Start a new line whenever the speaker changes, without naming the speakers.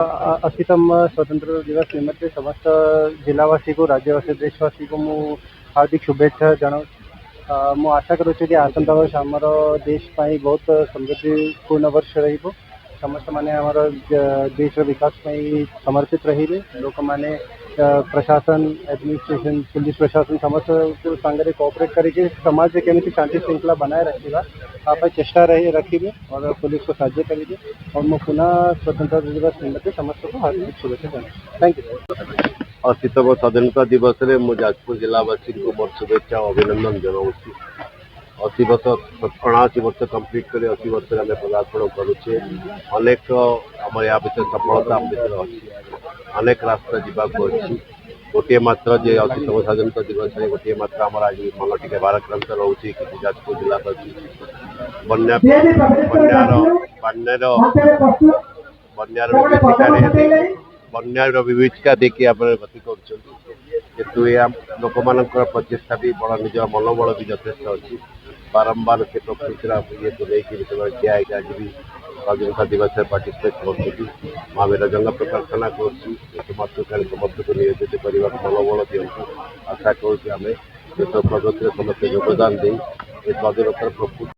अशीतम स्वतंत्र दिवस निमित्ते समस्त जिलावासी को राज्यवासी देशवासी को मु हार्दिक शुभेच्छा जनाऊँ। मु आशा करुच्ची कि आसंता वर्ष आमर देश पाई बहुत समृद्धिपूर्ण वर्ष रहिबो। समस्त माने आमर देश विकास पाई समर्पित रहिबे। लोक माने प्रशासन एडमिनिस्ट्रेशन पुलिस प्रशासन समस्त संगे कोऑपरेट करके समाज में केमी शांति श्रृंखला बनाए रखा आप चेष्टा रखिए और पुलिस को साहाଯ୍य करेंगे। और मैं पुनः स्वतंत्रता दिवस निमित्ते समस्त को हार्दिक शुभेच्छा जनाऊँ। Thank you.
अशीतम स्वाधीनता दिवस में मु जाजपुर जिलावासी को मोर शुभेच्छा और अभिनंदन जनाऊँ। 80 वर्ष 79 वर्ष कम्प्लीट कर 80 वर्ष आम पदार्पण करुचे। अनेक आम या भर सफलता आम भर अच्छी अनेक रास्ता जावाक अच्छी। गोटे मात्र जे 80तम स्वाधीनता दिवस में गोटे मात्र आम आज मन टे भाराक्रांत रोचे कि जाजपुर जिलावासी बन्यार विभीषिका देखिए गति कर लोक मान प्रचेषा भी बड़ निज मनोबल भी यथेष अच्छी। बारंबार से प्रकृतिर ये तो लेकिन ठिया आज भी स्वाधीनता दिवस में पार्टिसिपेट कर विरजंग प्रार्थना कर समस्त को नियोजित करने मनोबल दिंतु आशा करुँ देश प्रगति समस्त योगदान दे स्वाधीनतार प्रकृति